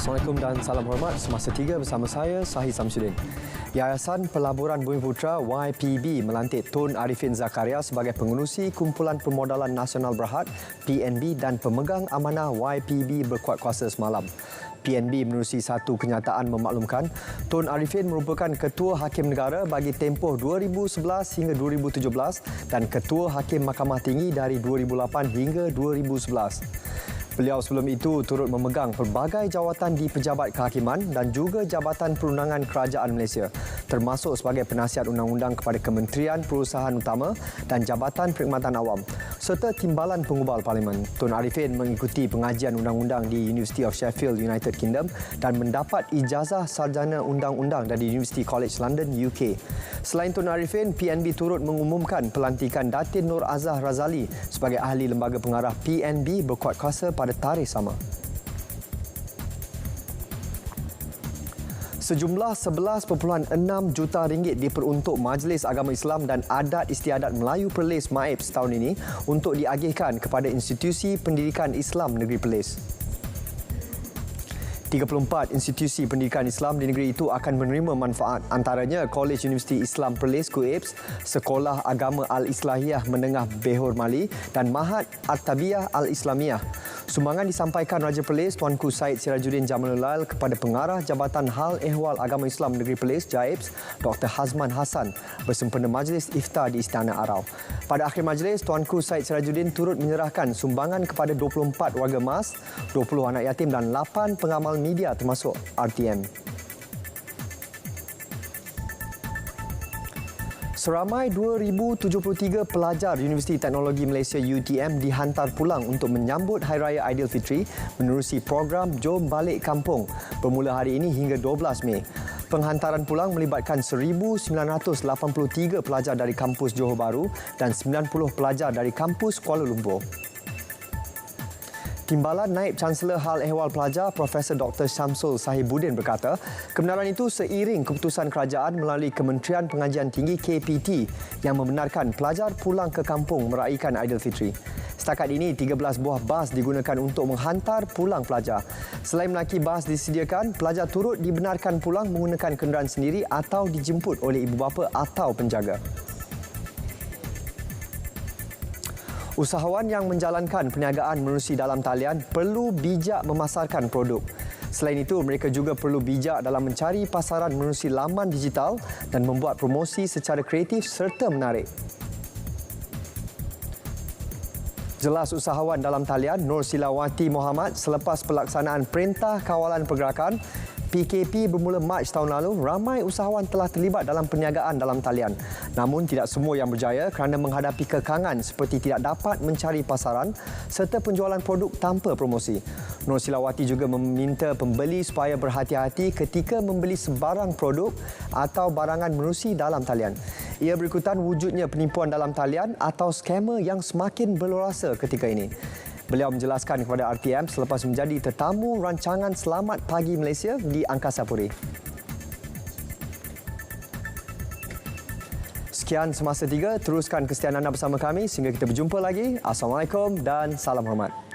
Assalamualaikum dan salam hormat. Semasa 3 bersama saya, Sahih Samsudin. Yayasan Pelaburan Bumi Putra YPB melantik Tun Arifin Zakaria sebagai pengerusi Kumpulan Permodalan Nasional Berhad PNB dan pemegang amanah YPB berkuat kuasa semalam. PNB menerusi satu kenyataan memaklumkan Tun Arifin merupakan Ketua Hakim Negara bagi tempoh 2011 hingga 2017 dan Ketua Hakim Mahkamah Tinggi dari 2008 hingga 2011. Beliau sebelum itu turut memegang pelbagai jawatan di Pejabat Kehakiman dan juga Jabatan Perundangan Kerajaan Malaysia, termasuk sebagai penasihat undang-undang kepada Kementerian Perusahaan Utama dan Jabatan Perkhidmatan Awam, serta Timbalan Penghubal Parlimen. Tun Arifin mengikuti pengajian undang-undang di University of Sheffield, United Kingdom dan mendapat ijazah sarjana undang-undang dari University College London, UK. Selain Tun Arifin, PNB turut mengumumkan pelantikan Datin Nur Azhar Razali sebagai ahli lembaga pengarah PNB berkuat kuasa pada tarikh sama. Sejumlah 11.6 juta ringgit diperuntuk Majlis Agama Islam dan Adat Istiadat Melayu Perlis MAIPS tahun ini untuk diagihkan kepada institusi pendidikan Islam Negeri Perlis. 34 institusi pendidikan Islam di negeri itu akan menerima manfaat, antaranya Kolej Universiti Islam Perlis KUIPS, Sekolah Agama Al-Islahiyah Menengah Behor Mali dan Mahat At-Tabiyah Al-Islamiyah. Sumbangan disampaikan Raja Perlis Tuanku Syed Sirajuddin Jamalul Lail kepada Pengarah Jabatan Hal Ehwal Agama Islam Negeri Perlis JAIPS Dr. Hazman Hassan bersempena majlis iftar di Istana Arau. Pada akhir majlis, Tuanku Syed Sirajuddin turut menyerahkan sumbangan kepada 24 warga mas, 20 anak yatim dan 8 pengamal media termasuk RTM. Seramai 2,073 pelajar Universiti Teknologi Malaysia UTM dihantar pulang untuk menyambut Hari Raya Aidilfitri menerusi program Jom Balik Kampung bermula hari ini hingga 12 Mei. Penghantaran pulang melibatkan 1,983 pelajar dari kampus Johor Bahru dan 90 pelajar dari kampus Kuala Lumpur. Timbalan Naib Chancellor Hal Ehwal Pelajar Profesor Dr. Syamsul Sahibuddin berkata, kebenaran itu seiring keputusan kerajaan melalui Kementerian Pengajian Tinggi KPT yang membenarkan pelajar pulang ke kampung meraihkan Aidilfitri. Setakat ini, 13 buah bas digunakan untuk menghantar pulang pelajar. Selain menaiki bas disediakan, pelajar turut dibenarkan pulang menggunakan kenderaan sendiri atau dijemput oleh ibu bapa atau penjaga. Usahawan yang menjalankan perniagaan menerusi dalam talian perlu bijak memasarkan produk. Selain itu, mereka juga perlu bijak dalam mencari pasaran menerusi laman digital dan membuat promosi secara kreatif serta menarik. Jelas usahawan dalam talian Nur Silawati Mohamad selepas pelaksanaan Perintah Kawalan Pergerakan PKP bermula Mac tahun lalu, ramai usahawan telah terlibat dalam perniagaan dalam talian. Namun tidak semua yang berjaya kerana menghadapi kekangan seperti tidak dapat mencari pasaran serta penjualan produk tanpa promosi. Nur Silawati juga meminta pembeli supaya berhati-hati ketika membeli sebarang produk atau barangan menerusi dalam talian. Ia berikutan wujudnya penipuan dalam talian atau skamer yang semakin berluasa ketika ini. Beliau menjelaskan kepada RTM selepas menjadi tetamu rancangan Selamat Pagi Malaysia di Angkasa Puri. Sekian Semasa 3, teruskan kesetiaan anda bersama kami sehingga kita berjumpa lagi. Assalamualaikum dan salam hormat.